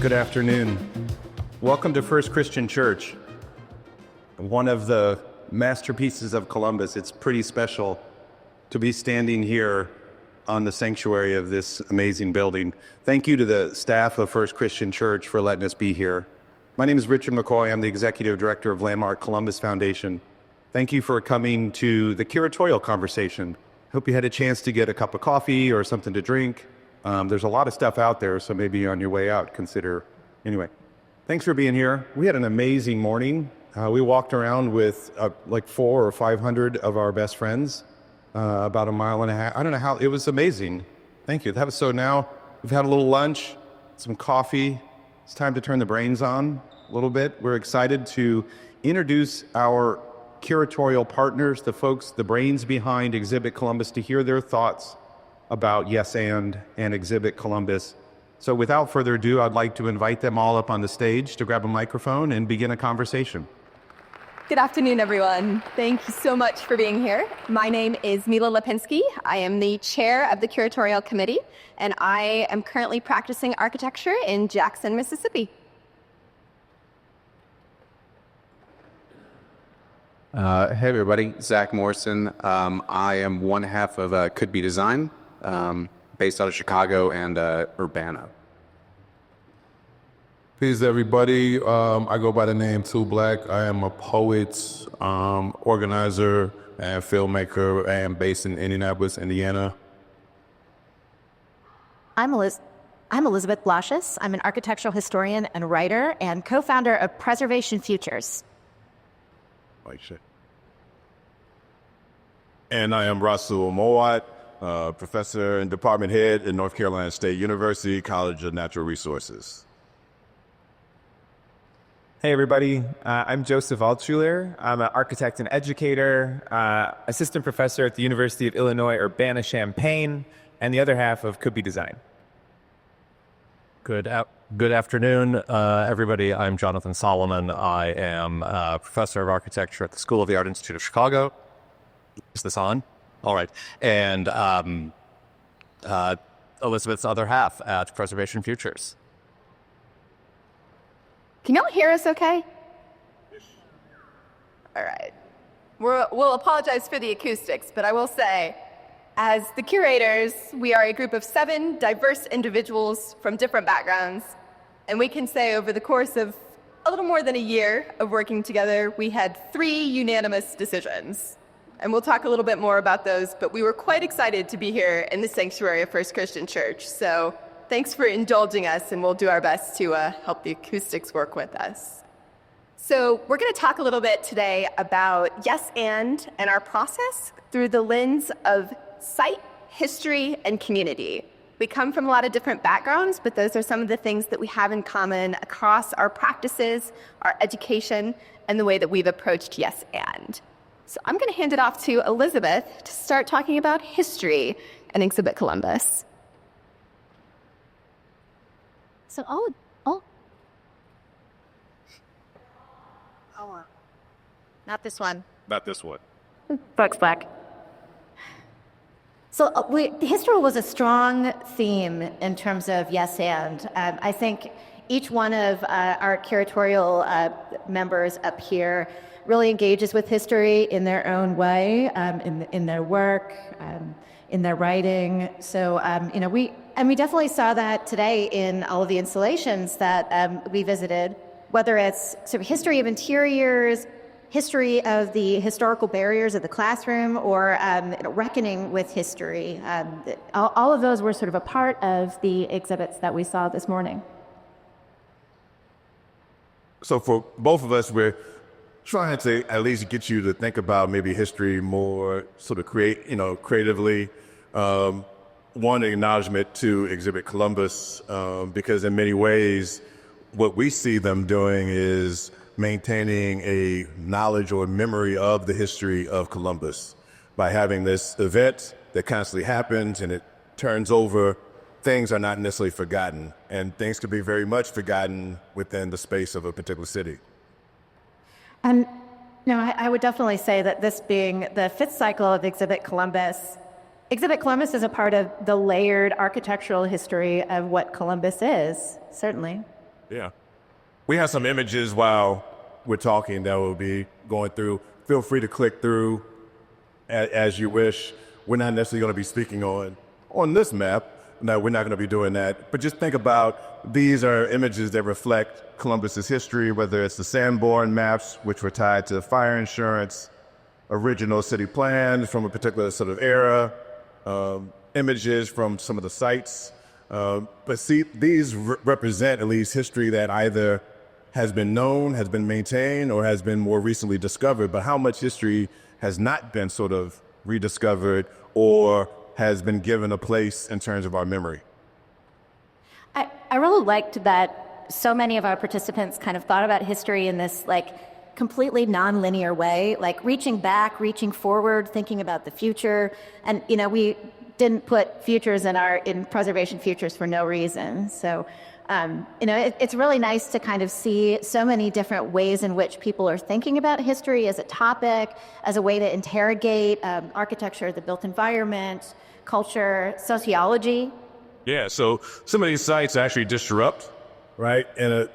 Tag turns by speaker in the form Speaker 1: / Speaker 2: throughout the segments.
Speaker 1: Good afternoon. Welcome to First Christian Church, one of the masterpieces of Columbus. It's pretty special to be standing here on the sanctuary of this amazing building. Thank you to the staff of First Christian Church for letting us be here. My name is Richard McCoy. I'm the Executive Director of Landmark Columbus Foundation. Thank you for coming to the curatorial conversation. Hope you had a chance to get a cup of coffee or something to drink. There's a lot of stuff out there, so maybe on your way out, consider. Anyway, thanks for being here. We had an amazing morning. We walked around with like 400 or 500 of our best friends, about a mile and a half. I don't know how, it was amazing. Thank you. So now we've had a little lunch, some coffee. It's time to turn the brains on a little bit. We're excited to introduce our curatorial partners, the folks, the brains behind Exhibit Columbus, to hear their thoughts about Yes and Exhibit Columbus. So without further ado, I'd like to invite them all up on the stage to grab a microphone and begin a conversation.
Speaker 2: Good afternoon, everyone. Thank you so much for being here. My name is Mila Lipinski. I am the chair of the Curatorial Committee, and I am currently practicing architecture in Jackson, Mississippi.
Speaker 3: Hey everybody, Zach Morrison. I am one half of Could Be Design, based out of Chicago and Urbana.
Speaker 4: Peace, everybody. I go by the name Too Black. I am a poet, organizer, and filmmaker. I am based in Indianapolis, Indiana.
Speaker 5: I'm Elizabeth Blasius. I'm an architectural historian and writer and co-founder of Preservation Futures.
Speaker 6: And I am Rasul Mowatt, professor and department head at North Carolina State University College of Natural Resources.
Speaker 7: Hey everybody, I'm Joseph Altschuler. I'm an architect and educator, assistant professor at the University of Illinois Urbana-Champaign, and the other half of Could Be Design.
Speaker 8: Good afternoon, everybody. I'm Jonathan Solomon. I am a professor of architecture at the School of the Art Institute of Chicago. Is this on? All right. And Elizabeth's other half at Preservation Futures.
Speaker 2: Can y'all hear us okay? All right. We'll apologize for the acoustics, but I will say, as the curators, we are a group of 7 diverse individuals from different backgrounds. And we can say over the course of a little more than a year of working together, we had 3 unanimous decisions. And we'll talk a little bit more about those, but we were quite excited to be here in the sanctuary of First Christian Church. So thanks for indulging us, and we'll do our best to help the acoustics work with us. So we're going to talk a little bit today about Yes and our process through the lens of site, history, and community. We come from a lot of different backgrounds, but those are some of the things that we have in common across our practices, our education, and the way that we've approached Yes and. So I'm going to hand it off to Elizabeth to start talking about history and Exhibit Columbus.
Speaker 5: So, not this one.
Speaker 6: Not this one.
Speaker 5: Bugs Black. So history was a strong theme in terms of Yes and. I think each one of our curatorial members up here really engages with history in their own way, in their work, in their writing. So, we definitely saw that today in all of the installations that we visited, whether it's sort of history of interiors, history of the historical barriers of the classroom, or reckoning with history. All of those were sort of a part of the exhibits that we saw this morning.
Speaker 6: So for both of us, we're trying to at least get you to think about maybe history more sort of creatively. One acknowledgement to Exhibit Columbus, because in many ways, what we see them doing is maintaining a knowledge or memory of the history of Columbus by having this event that constantly happens and it turns over. Things are not necessarily forgotten, and things could be very much forgotten within the space of a particular city.
Speaker 5: And I would definitely say that this being the 5th cycle of Exhibit Columbus is a part of the layered architectural history of what Columbus is, certainly.
Speaker 6: Yeah. We have some images while we're talking that will be going through. Feel free to click through as you wish. We're not necessarily going to be speaking on this map. No, we're not going to be doing that. But just think about these are images that reflect Columbus's history, whether it's the Sanborn maps, which were tied to fire insurance, original city plans from a particular sort of era, images from some of the sites. But see, these represent at least history that either has been known, has been maintained, or has been more recently discovered. But how much history has not been sort of rediscovered or has been given a place in terms of our memory?
Speaker 5: I really liked that so many of our participants kind of thought about history in this like completely non-linear way, like reaching back, reaching forward, thinking about the future. And, you know, we didn't put futures in preservation futures for no reason. So, you know, it's really nice to kind of see so many different ways in which people are thinking about history as a topic, as a way to interrogate architecture, the built environment, culture, sociology.
Speaker 6: Yeah, so some of these sites actually disrupt, right?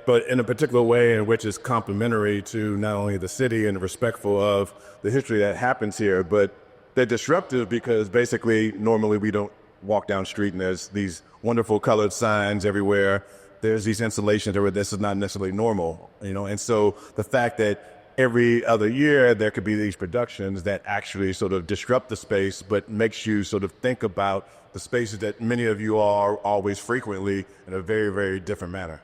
Speaker 6: But in a particular way in which is complementary to not only the city and respectful of the history that happens here, but they're disruptive because basically normally we don't walk down the street and there's these wonderful colored signs everywhere. There's these installations where this is not necessarily normal, you know? And so the fact that every other year there could be these productions that actually sort of disrupt the space, but makes you sort of think about the spaces that many of you are always frequently in a very, very different manner.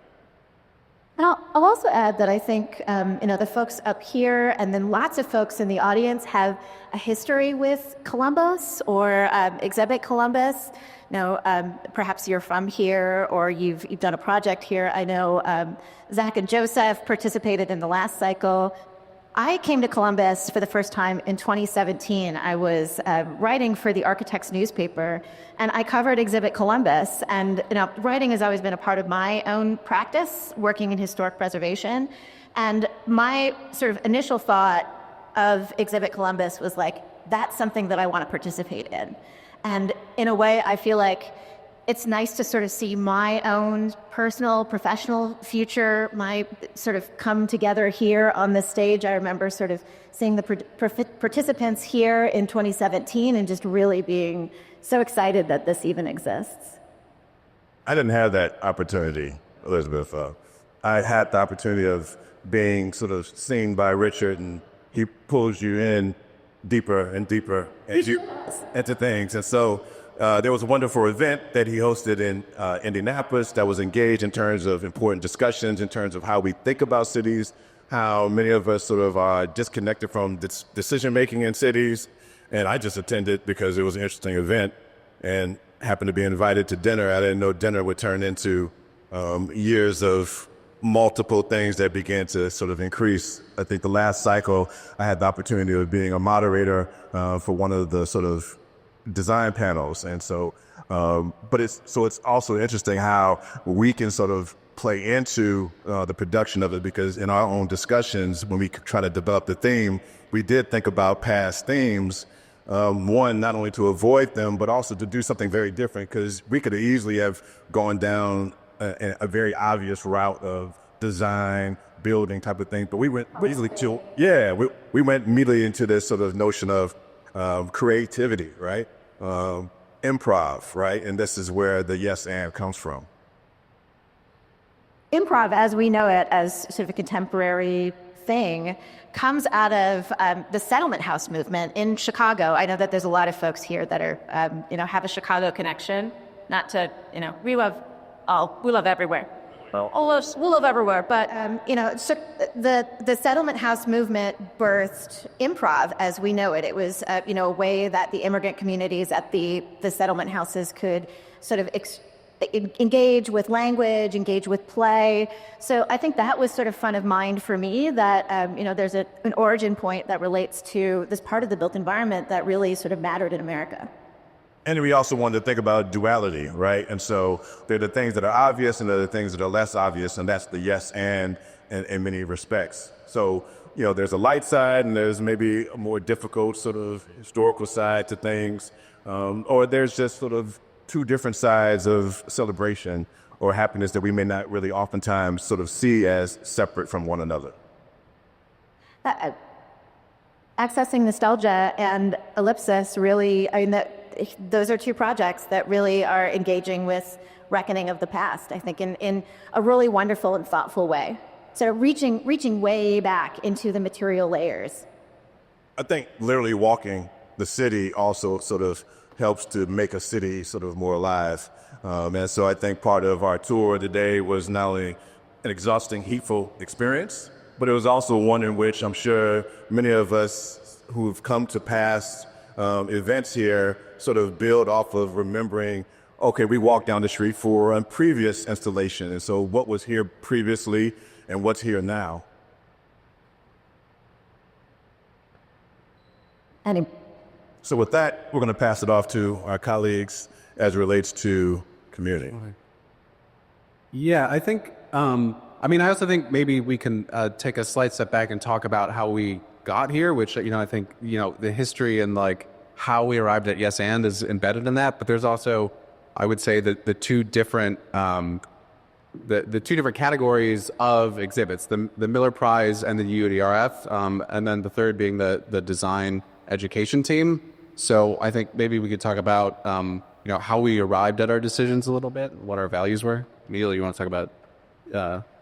Speaker 5: And I'll also add that I think, you know, the folks up here and then lots of folks in the audience have a history with Columbus or exhibit Columbus. You know, perhaps you're from here or you've done a project here. I know Zach and Joseph participated in the last cycle. I came to Columbus for the first time in 2017. I was writing for the Architects newspaper, and I covered Exhibit Columbus. And you know, writing has always been a part of my own practice, working in historic preservation. And my sort of initial thought of Exhibit Columbus was like, that's something that I want to participate in. And in a way, I feel like it's nice to sort of see my own personal, professional future, my sort of come together here on the stage. I remember sort of seeing the participants here in 2017 and just really being so excited that this even exists.
Speaker 6: I didn't have that opportunity, Elizabeth. I had the opportunity of being sort of seen by Richard, and he pulls you in deeper and deeper into things. And so there was a wonderful event that he hosted in Indianapolis that was engaged in terms of important discussions, in terms of how we think about cities, how many of us sort of are disconnected from decision-making in cities. And I just attended because it was an interesting event and happened to be invited to dinner. I didn't know dinner would turn into years of multiple things that began to sort of increase. I think the last cycle, I had the opportunity of being a moderator for one of the sort of design panels. And so, but it's also interesting how we can sort of play into the production of it, because in our own discussions, when we try to develop the theme, we did think about past themes. One, not only to avoid them, but also to do something very different, because we could easily have gone down a very obvious route of design, building type of thing. But we went easily to, we went immediately into this sort of notion of creativity, right? Improv, right? And this is where the yes and comes from.
Speaker 5: Improv, as we know it, as sort of a contemporary thing, comes out of the settlement house movement in Chicago. I know that there's a lot of folks here that are, have a Chicago connection. Not to, we love everywhere. We love everywhere. But, the settlement house movement birthed improv as we know it. It was, a way that the immigrant communities at the settlement houses could sort of engage with language, engage with play. So I think that was sort of front of mind for me, that, there's an origin point that relates to this part of the built environment that really sort of mattered in America.
Speaker 6: And we also wanted to think about duality, right? And so there are the things that are obvious and there are the things that are less obvious, and that's the yes and in many respects. So, there's a light side and there's maybe a more difficult sort of historical side to things, or there's just sort of two different sides of celebration or happiness that we may not really oftentimes sort of see as separate from one another.
Speaker 5: Accessing Nostalgia and Ellipsis really, those are two projects that really are engaging with reckoning of the past, I think, in a really wonderful and thoughtful way. So reaching way back into the material layers.
Speaker 6: I think literally walking the city also sort of helps to make a city sort of more alive. And so I think part of our tour today was not only an exhausting, heatful experience, but it was also one in which I'm sure many of us who've come to past events here sort of build off of remembering, okay, we walked down the street for a previous installation. And so what was here previously and what's here now? So with that, we're going to pass it off to our colleagues as it relates to community.
Speaker 3: Yeah, I think, I also think maybe we can take a slight step back and talk about how we got here, which, I think, the history and like how we arrived at Yes And is embedded in that. But there's also, I would say that the two different categories of exhibits, the Miller Prize and the UDRF, and then the third being the design education team. So I think maybe we could talk about, how we arrived at our decisions a little bit, what our values were. Mila, you want to talk about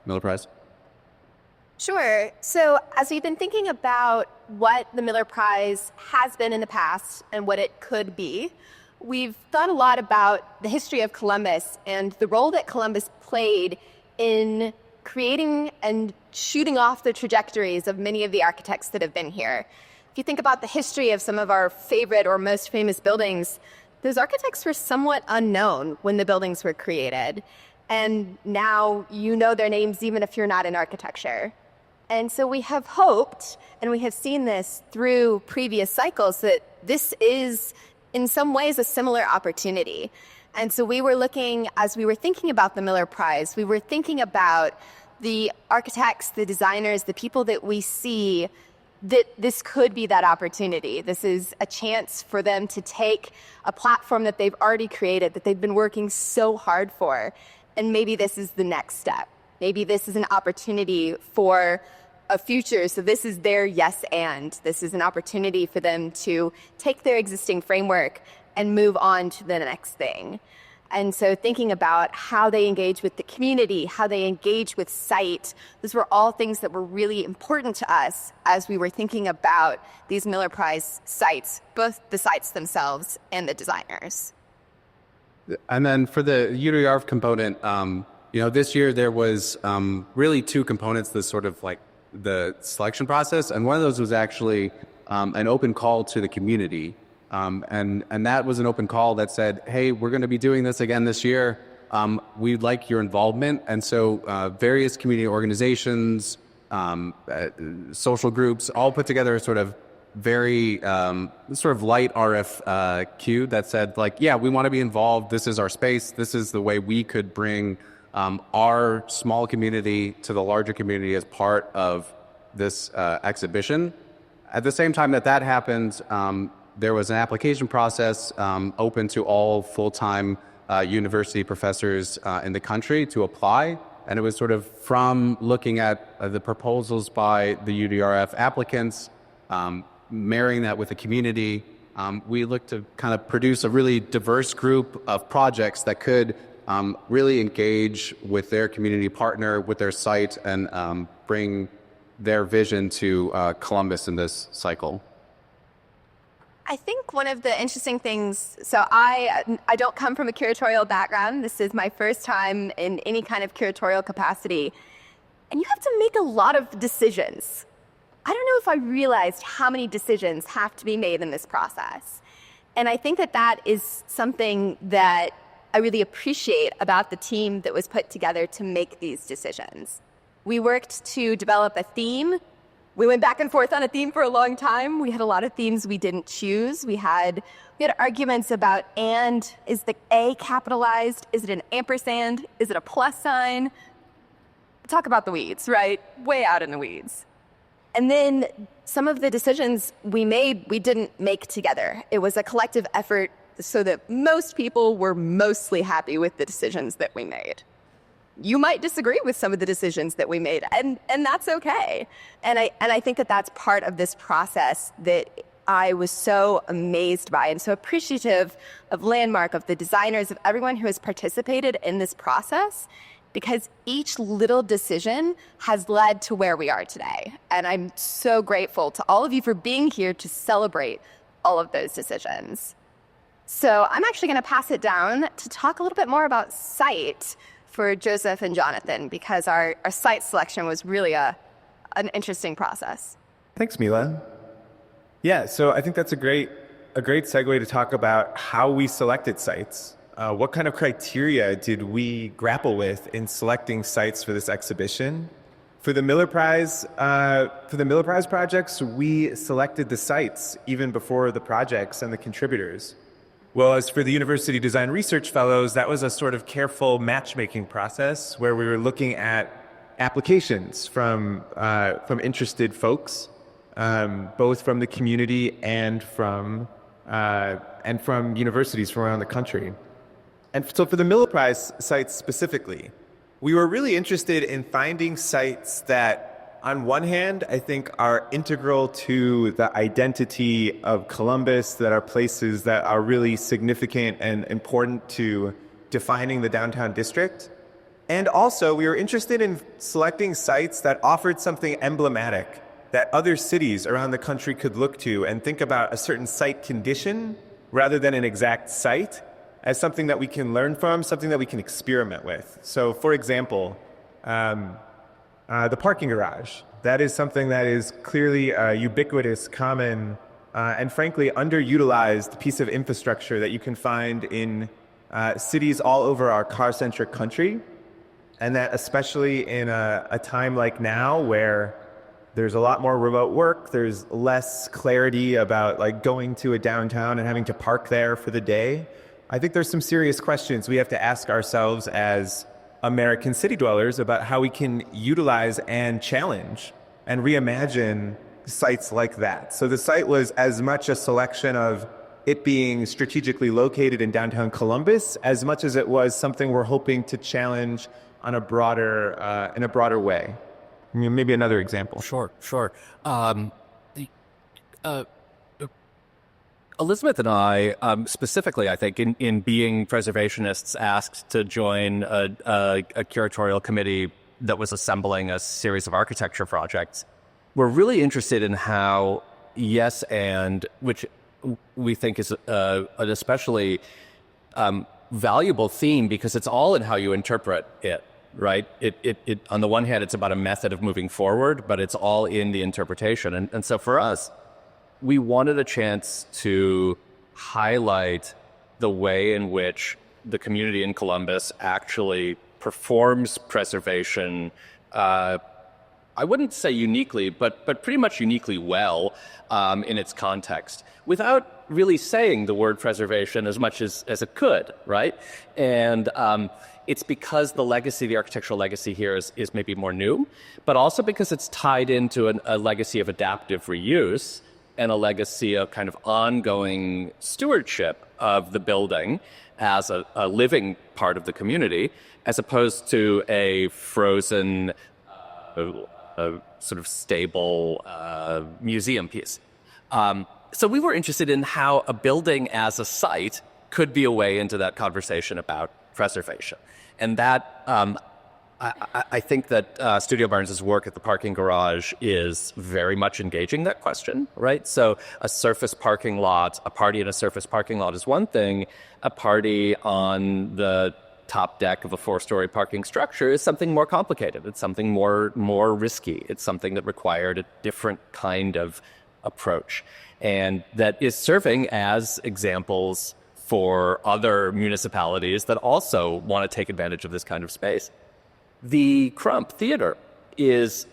Speaker 3: Miller Prize?
Speaker 2: Sure. So as we've been thinking about what the Miller Prize has been in the past and what it could be, we've thought a lot about the history of Columbus and the role that Columbus played in creating and shooting off the trajectories of many of the architects that have been here. If you think about the history of some of our favorite or most famous buildings, those architects were somewhat unknown when the buildings were created. And now you know their names even if you're not in architecture. And so we have hoped, and we have seen this through previous cycles, that this is in some ways a similar opportunity. And so we were looking, as we were thinking about the Miller Prize, we were thinking about the architects, the designers, the people that we see, that this could be that opportunity. This is a chance for them to take a platform that they've already created, that they've been working so hard for, and maybe this is the next step. Maybe this is an opportunity for a future. So this is their yes and. This is an opportunity for them to take their existing framework and move on to the next thing. And so thinking about how they engage with the community, how they engage with site, those were all things that were really important to us as we were thinking about these Miller Prize sites, both the sites themselves and the designers.
Speaker 3: And then for the UDRF component, this year there was really two components, the sort of like the selection process. And one of those was actually an open call to the community. And that was an open call that said, hey, we're going to be doing this again this year. We'd like your involvement. And so various community organizations, social groups, all put together a sort of very sort of light RFQ that said, like, yeah, we want to be involved. This is our space. This is the way we could bring our small community to the larger community as part of this exhibition. At the same time that happened, there was an application process open to all full-time university professors in the country to apply. And it was sort of from looking at the proposals by the UDRF applicants, marrying that with the community, we looked to kind of produce a really diverse group of projects that could really engage with their community partner, with their site, and bring their vision to Columbus in this cycle.
Speaker 2: I think one of the interesting things, so I don't come from a curatorial background. This is my first time in any kind of curatorial capacity. And you have to make a lot of decisions. I don't know if I realized how many decisions have to be made in this process. And I think that is something that I really appreciate about the team that was put together to make these decisions. We worked to develop a theme. We went back and forth on a theme for a long time. We had a lot of themes we didn't choose. We had arguments about and. Is the A capitalized? Is it an ampersand? Is it a plus sign? Talk about the weeds, right? Way out in the weeds. And then some of the decisions we made, we didn't make together. It was a collective effort so that most people were mostly happy with the decisions that we made. You might disagree with some of the decisions that we made, and that's okay. And I think that that's part of this process that I was so amazed by and so appreciative of Landmark, of the designers, of everyone who has participated in this process, because each little decision has led to where we are today. And I'm so grateful to all of you for being here to celebrate all of those decisions. So I'm actually going to pass it down to talk a little bit more about site for Joseph and Jonathan, because our site selection was really an interesting process.
Speaker 7: Thanks, Mila. Yeah, so I think that's a great segue to talk about how we selected sites. What kind of criteria did we grapple with in selecting sites for this exhibition? For the Miller Prize projects, we selected the sites even before the projects and the contributors. Well, as for the University Design Research Fellows, that was a sort of careful matchmaking process where we were looking at applications from interested folks, both from the community and from universities from around the country. And so for the Miller Prize sites specifically, we were really interested in finding sites that, on one hand, I think are integral to the identity of Columbus, that are places that are really significant and important to defining the downtown district. And also, we were interested in selecting sites that offered something emblematic that other cities around the country could look to and think about a certain site condition rather than an exact site as something that we can learn from, something that we can experiment with. So, for example, the parking garage. That is something that is clearly a ubiquitous, common, and frankly underutilized piece of infrastructure that you can find in cities all over our car-centric country. And that especially in a time like now where there's a lot more remote work, there's less clarity about like going to a downtown and having to park there for the day. I think there's some serious questions we have to ask ourselves as American city dwellers about how we can utilize and challenge and reimagine sites like that. So the site was as much a selection of it being strategically located in downtown Columbus as much as it was something we're hoping to challenge on a broader, in a broader way. Maybe another example.
Speaker 8: Sure. Elizabeth and I, specifically, I think, in being preservationists, asked to join a curatorial committee that was assembling a series of architecture projects. We're really interested in how yes and, which we think is an especially valuable theme because it's all in how you interpret it, right? It on the one hand, it's about a method of moving forward, but it's all in the interpretation. And so for us, we wanted a chance to highlight the way in which the community in Columbus actually performs preservation, I wouldn't say uniquely, but pretty much uniquely well in its context, without really saying the word preservation as much as it could, right? And it's because the legacy, the architectural legacy here is maybe more new, but also because it's tied into a legacy of adaptive reuse and a legacy of kind of ongoing stewardship of the building as a living part of the community, as opposed to a frozen, sort of stable museum piece. So we were interested in how a building as a site could be a way into that conversation about preservation. And that I think that Studio Barnes' work at the parking garage is very much engaging that question, right? So a surface parking lot, a party in a surface parking lot is one thing. A party on the top deck of a 4-story parking structure is something more complicated. It's something more risky. It's something that required a different kind of approach. And that is serving as examples for other municipalities that also want to take advantage of this kind of space. The Crump Theater is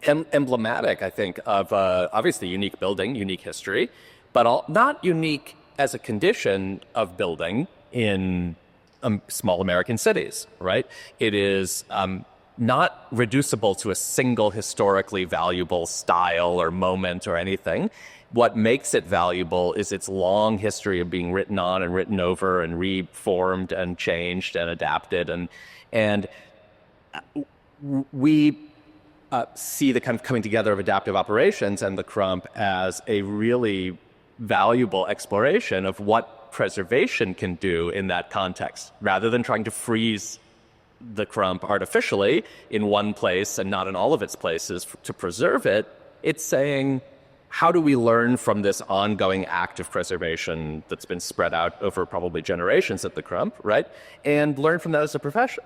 Speaker 8: emblematic, I think, of obviously unique building, unique history, but not unique as a condition of building in small American cities, right? It is not reducible to a single historically valuable style or moment or anything. What makes it valuable is its long history of being written on and written over and reformed and changed and adapted. And we see the kind of coming together of adaptive operations and the Crump as a really valuable exploration of what preservation can do in that context, rather than trying to freeze the Crump artificially in one place and not in all of its places to preserve it. It's saying, how do we learn from this ongoing act of preservation that's been spread out over probably generations at the Crump, right? And learn from that as a profession.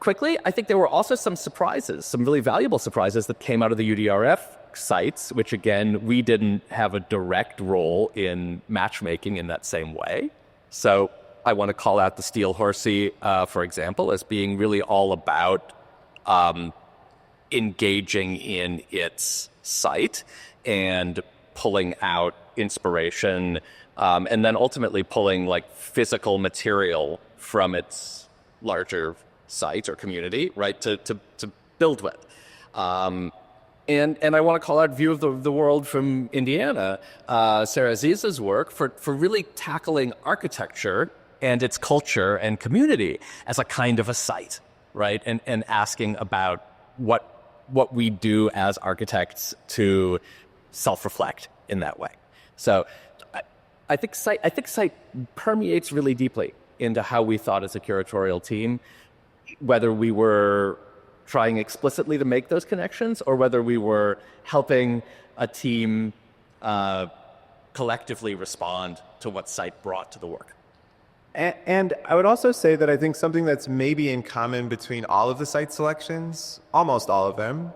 Speaker 8: Quickly, I think there were also some surprises, some really valuable surprises that came out of the UDRF sites, which again, we didn't have a direct role in matchmaking in that same way. So I want to call out the Steel Horsey, for example, as being really all about engaging in its site and pulling out inspiration, and then ultimately pulling like physical material from its larger site or community, right, to build with. And I want to call out View of the World from Indiana, Sarah Aziz's work for really tackling architecture and its culture and community as a kind of a site, right, and asking about what we do as architects to self-reflect in that way. So I think site permeates really deeply into how we thought as a curatorial team, whether we were trying explicitly to make those connections or whether we were helping a team collectively respond to what site brought to the work.
Speaker 7: And I would also say that I think something that's maybe in common between all of the site selections, almost all of them,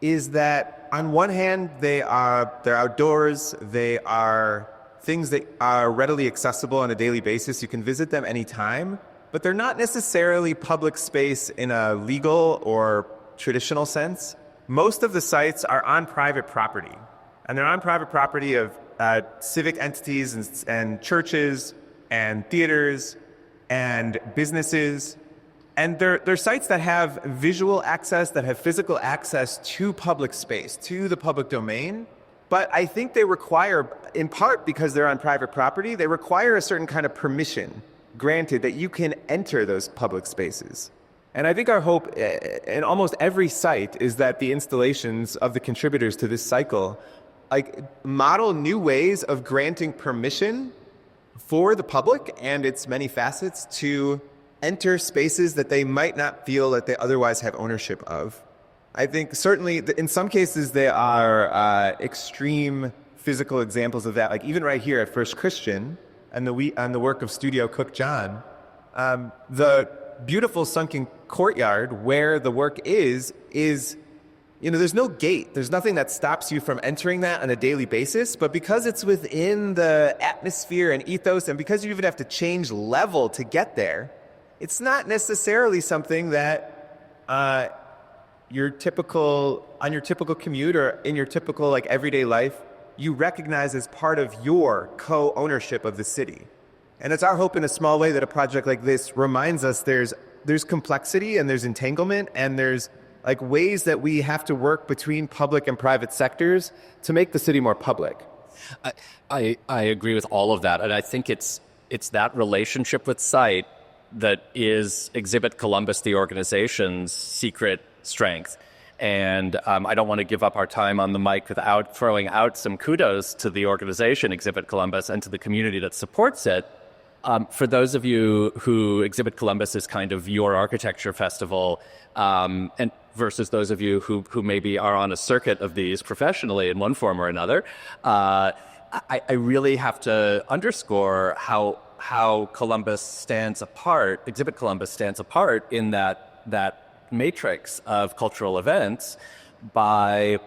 Speaker 7: is that on one hand, they're outdoors, they are things that are readily accessible on a daily basis. You can visit them anytime, but they're not necessarily public space in a legal or traditional sense. Most of the sites are on private property, and they're on private property of civic entities and churches and theaters and businesses. And they're sites that have visual access, that have physical access to public space, to the public domain. But I think they require, in part because they're on private property, they require a certain kind of permission granted that you can enter those public spaces. And I think our hope in almost every site is that the installations of the contributors to this cycle model new ways of granting permission for the public and its many facets to enter spaces that they might not feel that they otherwise have ownership of. I think certainly in some cases there are extreme physical examples of that, like even right here at First Christian and the work of Studio Cook John, the beautiful sunken courtyard where the work is there's no gate. There's nothing that stops you from entering that on a daily basis. But because it's within the atmosphere and ethos, and because you even have to change level to get there, it's not necessarily something that on your typical commute or in your typical everyday life, you recognize as part of your co-ownership of the city. And it's our hope in a small way that a project like this reminds us there's complexity and there's entanglement and there's ways that we have to work between public and private sectors to make the city more public.
Speaker 8: I agree with all of that. And I think it's that relationship with site that is Exhibit Columbus, the organization's secret strength. And I don't want to give up our time on the mic without throwing out some kudos to the organization, Exhibit Columbus, and to the community that supports it. For those of you who Exhibit Columbus is kind of your architecture festival, and versus those of you who maybe are on a circuit of these professionally in one form or another, I really have to underscore how Columbus stands apart, Exhibit Columbus stands apart in that matrix of cultural events by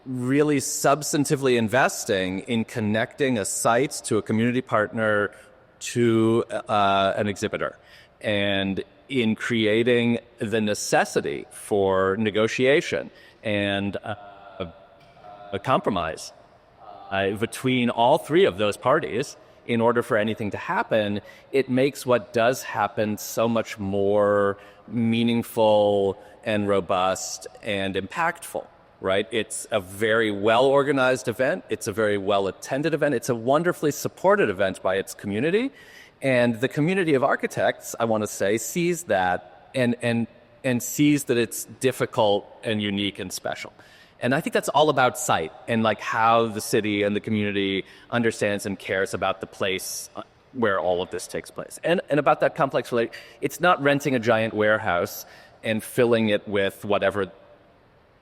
Speaker 8: really substantively investing in connecting a site to a community partner to an exhibitor, and in creating the necessity for negotiation and a compromise between all three of those parties in order for anything to happen. It makes what does happen so much more meaningful and robust and impactful, right? It's a very well-organized event. It's a very well-attended event. It's a wonderfully supported event by its community. And the community of architects, I want to say, sees that and sees that it's difficult and unique and special. And I think that's all about site and like how the city and the community understands and cares about the place where all of this takes place. And about that complex relationship. It's not renting a giant warehouse and filling it with whatever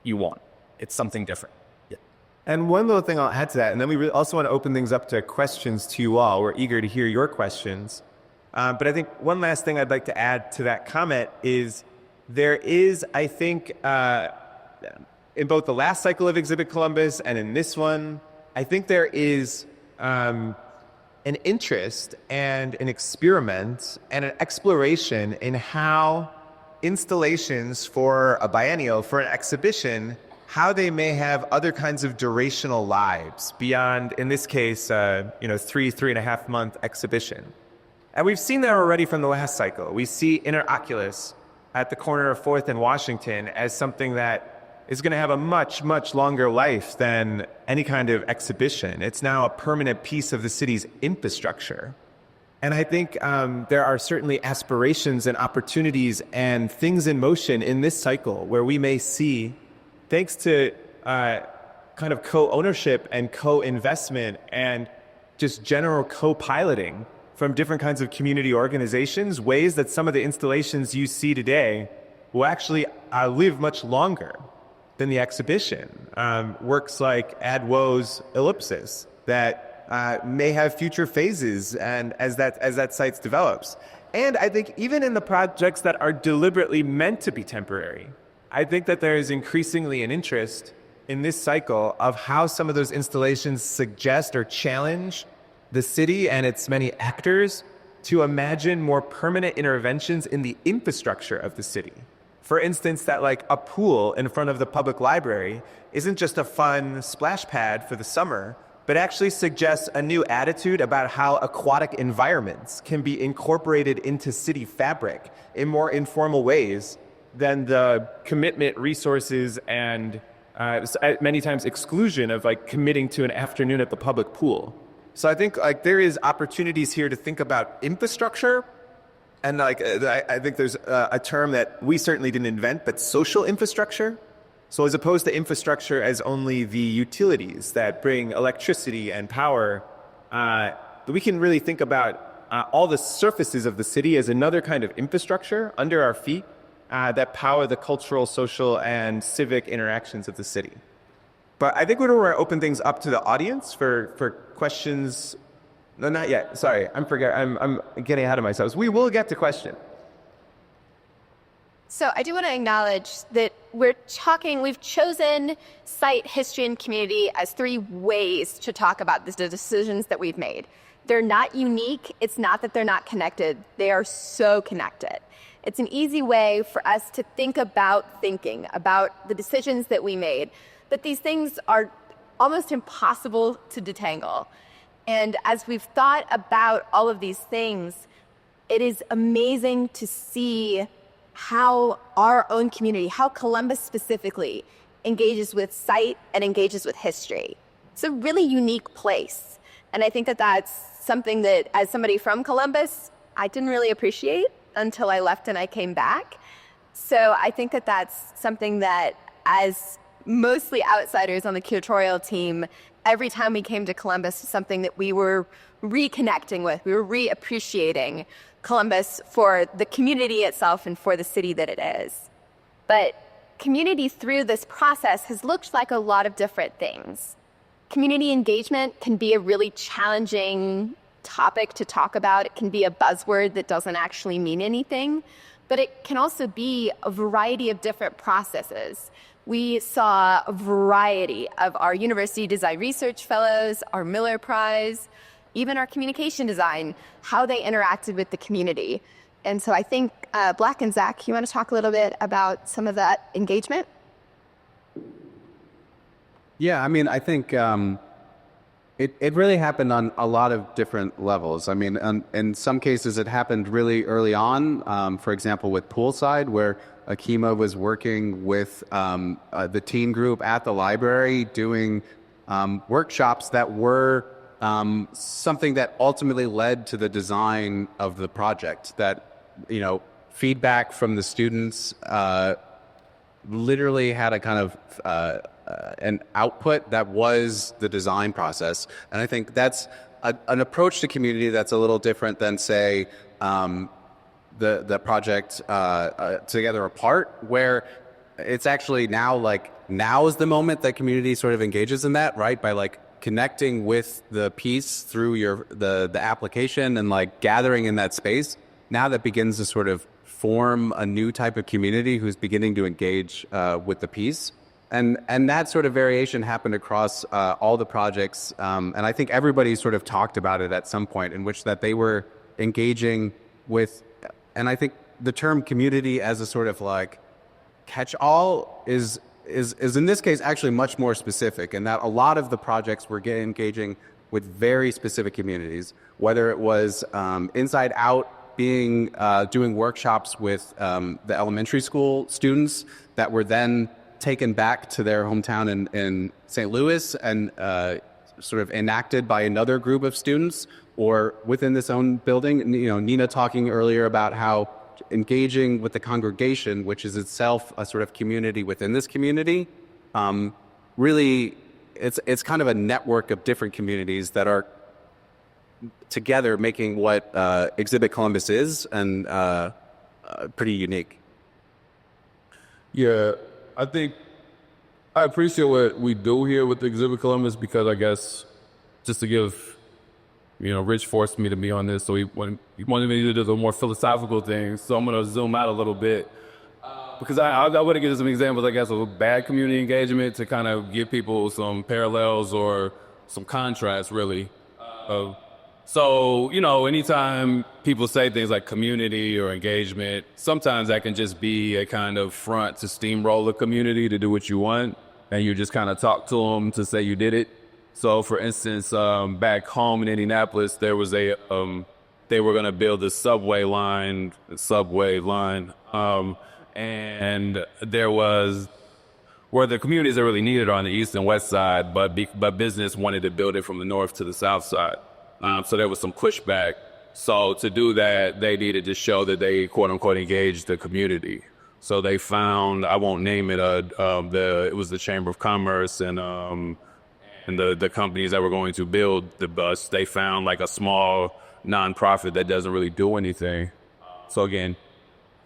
Speaker 8: you want. It's something different. Yeah.
Speaker 7: And one little thing I'll add to that, and then we also want to open things up to questions to you all. We're eager to hear your questions. But I think one last thing I'd like to add to that comment is there is, I think, in both the last cycle of Exhibit Columbus and in this one, I think there is an interest and an experiment and an exploration in how installations for a biennial, for an exhibition, how they may have other kinds of durational lives beyond, in this case, 3.5 month exhibition. And we've seen that already from the last cycle. We see Inner Oculus at the corner of 4th and Washington as something that is going to have a much, much longer life than any kind of exhibition. It's now a permanent piece of the city's infrastructure. And I think there are certainly aspirations and opportunities and things in motion in this cycle where we may see, thanks to kind of co-ownership and co-investment and just general co-piloting from different kinds of community organizations, ways that some of the installations you see today will actually live much longer than the exhibition. Works like Ad Woe's Ellipsis that may have future phases and as that site develops. And I think even in the projects that are deliberately meant to be temporary, I think that there is increasingly an interest in this cycle of how some of those installations suggest or challenge the city and its many actors to imagine more permanent interventions in the infrastructure of the city. For instance, that like a pool in front of the public library isn't just a fun splash pad for the summer, but actually suggests a new attitude about how aquatic environments can be incorporated into city fabric in more informal ways than the commitment, resources, and many times exclusion of like committing to an afternoon at the public pool. So I think like there is opportunities here to think about infrastructure. And like I think there's a term that we certainly didn't invent, but social infrastructure. So as opposed to infrastructure as only the utilities that bring electricity and power, we can really think about all the surfaces of the city as another kind of infrastructure under our feet that power the cultural, social, and civic interactions of the city. But I think we're going to open things up to the audience for questions. No, not yet. Sorry, I'm getting ahead of myself. We will get to questions.
Speaker 2: So I do want to acknowledge that we've chosen site, history, and community as 3 ways to talk about the decisions that we've made. They're not unique. It's not that they're not connected. They are so connected. It's an easy way for us to think about thinking about the decisions that we made. But these things are almost impossible to detangle. And as we've thought about all of these things, it is amazing to see how our own community, how Columbus specifically, engages with site and engages with history. It's a really unique place. And I think that that's something that, as somebody from Columbus, I didn't really appreciate until I left and I came back. So I think that that's something that, as mostly outsiders on the curatorial team, every time we came to Columbus, something that we were reconnecting with. We were reappreciating Columbus for the community itself and for the city that it is. But community through this process has looked like a lot of different things. Community engagement can be a really challenging topic to talk about. It can be a buzzword that doesn't actually mean anything, but it can also be a variety of different processes. We saw a variety of our University Design Research Fellows, our Miller Prize, even our communication design, how they interacted with the community. And so I think, Black and Zach, you want to talk a little bit about some of that engagement?
Speaker 3: Yeah, I mean, I think it really happened on a lot of different levels. I mean, in some cases, it happened really early on, for example, with Poolside, where Akima was working with the teen group at the library doing workshops that were something that ultimately led to the design of the project. That, you know, feedback from the students literally had a kind of an output that was the design process. And I think that's an approach to community that's a little different than, say, the project Together Apart, where it's actually now is the moment that community sort of engages in that, right? By like connecting with the piece through the application and like gathering in that space. Now that begins to sort of form a new type of community who's beginning to engage with the piece. And that sort of variation happened across all the projects. And I think everybody sort of talked about it at some point, in which that they were engaging with, and I think the term community as a sort of like catch-all is in this case actually much more specific, in that a lot of the projects were engaging with very specific communities, whether it was Inside Out doing workshops with the elementary school students that were then taken back to their hometown in St. Louis and sort of enacted by another group of students, or within this own building. You know, Nina talking earlier about how engaging with the congregation, which is itself a sort of community within this community, really it's kind of a network of different communities that are together making what Exhibit Columbus is, and pretty unique.
Speaker 4: Yeah, I think I appreciate what we do here with Exhibit Columbus, because I guess just to give, you know, Rich forced me to be on this, so he wanted me to do the more philosophical things. So I'm going to zoom out a little bit, because I want to give some examples, I guess, of bad community engagement to kind of give people some parallels or some contrast, really. So, you know, anytime people say things like community or engagement, sometimes that can just be a kind of front to steamroll the community to do what you want, and you just kind of talk to them to say you did it. So, for instance, back home in Indianapolis, there was they were going to build a subway line, and there was where the communities that really needed are on the east and west side, but business wanted to build it from the north to the south side. So there was some pushback. So to do that, they needed to show that they, quote unquote, engaged the community. So they found, I won't name it, it was the Chamber of Commerce and the companies that were going to build the bus. They found like a small nonprofit that doesn't really do anything. So again,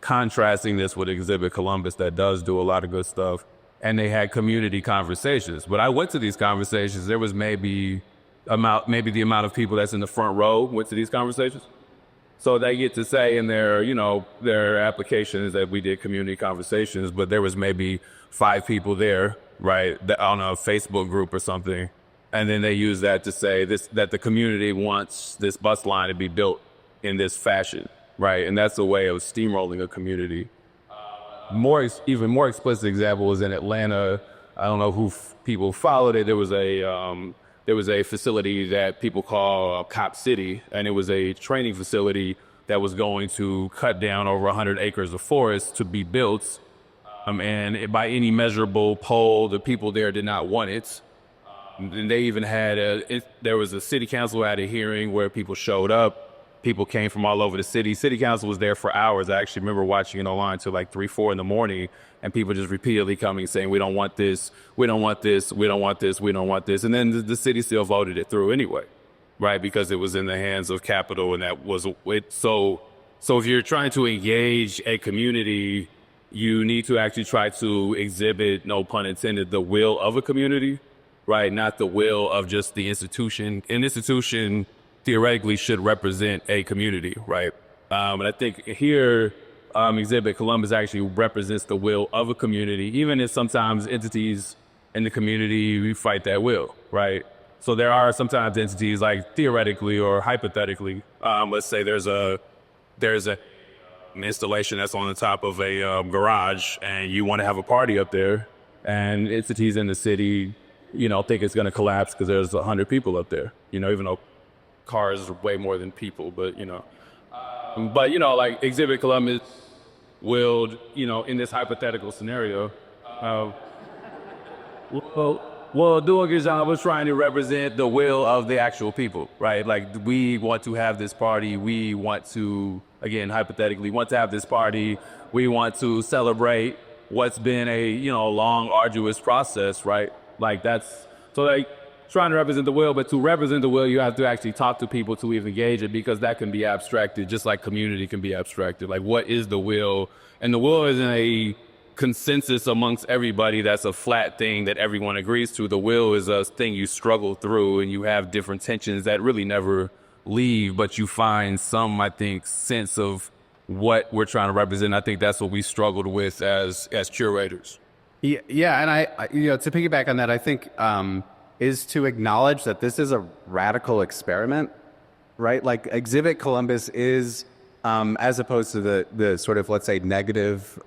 Speaker 4: contrasting this with Exhibit Columbus that does do a lot of good stuff. And they had community conversations. But I went to these conversations, there was maybe the amount of people that's in the front row went to these conversations. So they get to say in their applications that we did community conversations, but there was maybe 5 people there, right, on a Facebook group or something. And then they use that to say that the community wants this bus line to be built in this fashion, right? And that's a way of steamrolling a community. Even more explicit example was in Atlanta. I don't know who people followed it. There was a facility that people call Cop City, and it was a training facility that was going to cut down over 100 acres of forest to be built. And by any measurable poll, the people there did not want it. And they even had there was a city council at a hearing where people showed up. People came from all over the city. City council was there for hours. I actually remember watching it online till like 3, 4 in the morning, and people just repeatedly coming saying, we don't want this, we don't want this, we don't want this, we don't want this. And then the city still voted it through anyway, right? Because it was in the hands of capital, and that was it. So if you're trying to engage a community, you need to actually try to exhibit, no pun intended, the will of a community, right? Not the will of just the institution. An institution theoretically should represent a community, right? And I think here, Exhibit Columbus actually represents the will of a community, even if sometimes entities in the community fight that will, right? So there are sometimes entities, like theoretically or hypothetically, let's say there's an installation that's on the top of a garage, and you want to have a party up there, and entities in the city, think it's going to collapse because there's 100 people up there, even though cars are way more than people, but like Exhibit Columbus willed, in this hypothetical scenario. Well, doing his job was trying to represent the will of the actual people, right? Like, we want to have this party. We want to, again, hypothetically, want to have this party. We want to celebrate what's been a, long, arduous process, right? Like, trying to represent the will, but to represent the will, you have to actually talk to people to even gauge it, because that can be abstracted, just like community can be abstracted. Like, what is the will? And the will isn't a consensus amongst everybody that's a flat thing that everyone agrees to. The will is a thing you struggle through, and you have different tensions that really never leave, but you find some, I think, sense of what we're trying to represent. I think that's what we struggled with as curators.
Speaker 3: Yeah, and I to piggyback on that, I think is to acknowledge that this is a radical experiment, right? Like, Exhibit Columbus is, as opposed to the sort of, let's say, negative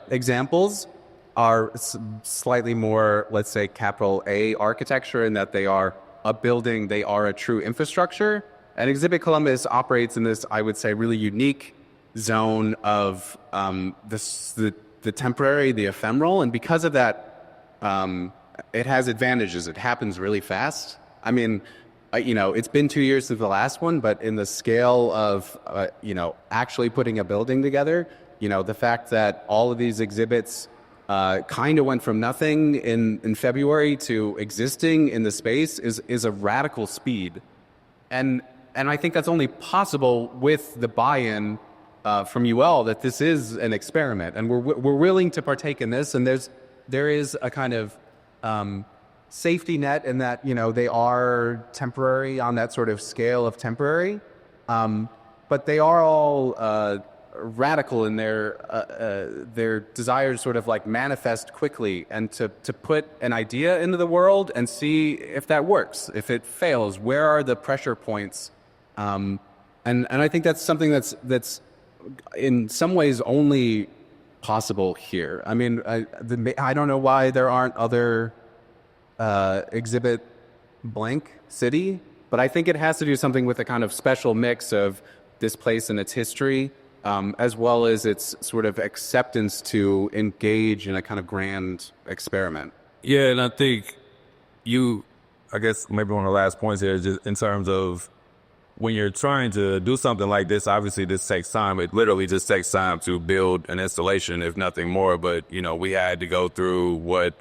Speaker 3: examples, are slightly more, let's say, capital A architecture, in that they are a building, they are a true infrastructure. And Exhibit Columbus operates in this, I would say, really unique zone of the temporary, the ephemeral. And because of that, it has advantages. It happens really fast. I mean, it's been 2 years since the last one, but in the scale of, actually putting a building together, the fact that all of these exhibits kind of went from nothing in February to existing in the space is a radical speed. And I think that's only possible with the buy-in from UL that this is an experiment, and we're willing to partake in this. And there is a kind of safety net in that, they are temporary on that sort of scale of temporary, but they are all radical in their desire to sort of like manifest quickly, and to put an idea into the world and see if that works. If it fails, where are the pressure points? And I think that's something that's in some ways only possible here. I mean, I don't know why there aren't other exhibit blank city, but I think it has to do something with a kind of special mix of this place and its history, as well as its sort of acceptance to engage in a kind of grand experiment.
Speaker 4: Yeah, and I think I guess maybe one of the last points here is just in terms of when you're trying to do something like this, obviously this takes time. It literally just takes time to build an installation, if nothing more. But, we had to go through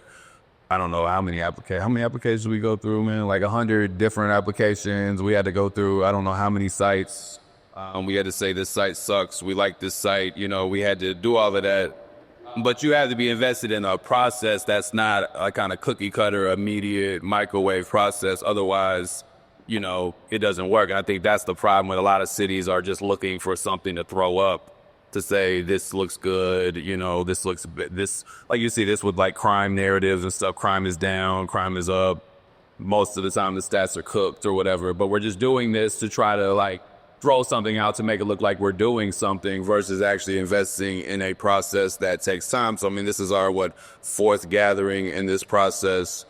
Speaker 4: I don't know how many applications we go through, man, like 100 different applications. We had to go through, I don't know how many sites. We had to say this site sucks. We like this site. We had to do all of that. But you have to be invested in a process that's not a kind of cookie cutter, immediate microwave process. Otherwise, it doesn't work. And I think that's the problem with a lot of cities are just looking for something to throw up to say, this looks good. This, like you see this with like crime narratives and stuff. Crime is down, crime is up. Most of the time the stats are cooked or whatever, but we're just doing this to try to like throw something out to make it look like we're doing something versus actually investing in a process that takes time. So, I mean, this is our, fourth gathering in this process.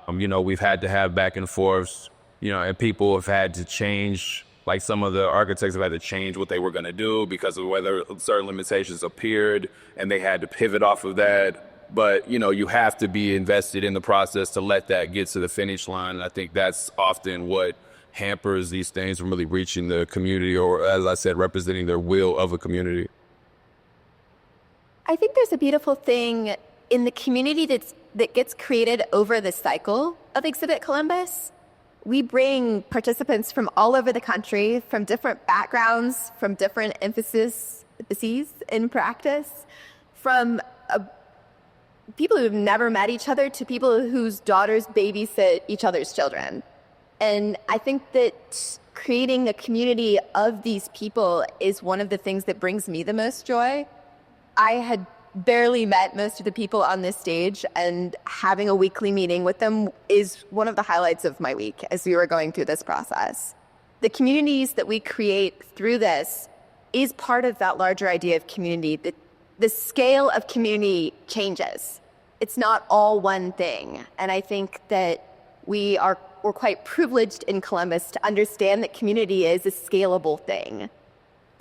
Speaker 4: We've had to have back and forths, and people have had to change, like some of the architects have had to change what they were going to do because of whether certain limitations appeared, and they had to pivot off of that. But, you have to be invested in the process to let that get to the finish line. And I think that's often what hampers these things from really reaching the community, or, as I said, representing their will of a community.
Speaker 2: I think there's a beautiful thing in the community that gets created over the cycle of Exhibit Columbus. We bring participants from all over the country, from different backgrounds, from different emphases in practice, from people who've never met each other to people whose daughters babysit each other's children. And I think that creating a community of these people is one of the things that brings me the most joy. I had barely met most of the people on this stage, and having a weekly meeting with them is one of the highlights of my week as we were going through this process. The communities that we create through this is part of that larger idea of community. The scale of community changes. It's not all one thing. And I think that we're quite privileged in Columbus to understand that community is a scalable thing.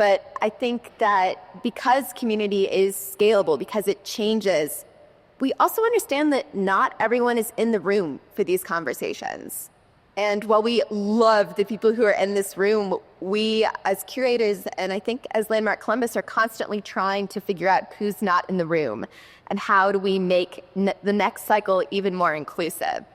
Speaker 2: But I think that because community is scalable, because it changes, we also understand that not everyone is in the room for these conversations. And while we love the people who are in this room, we as curators, and I think as Landmark Columbus, are constantly trying to figure out who's not in the room and how do we make the next cycle even more inclusive.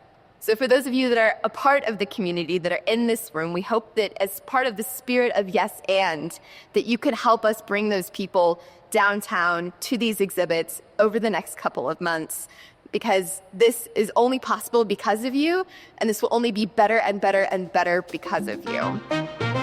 Speaker 2: So for those of you that are a part of the community that are in this room, we hope that as part of the spirit of Yes and, that you can help us bring those people downtown to these exhibits over the next couple of months, because this is only possible because of you, and this will only be better and better and better because of you.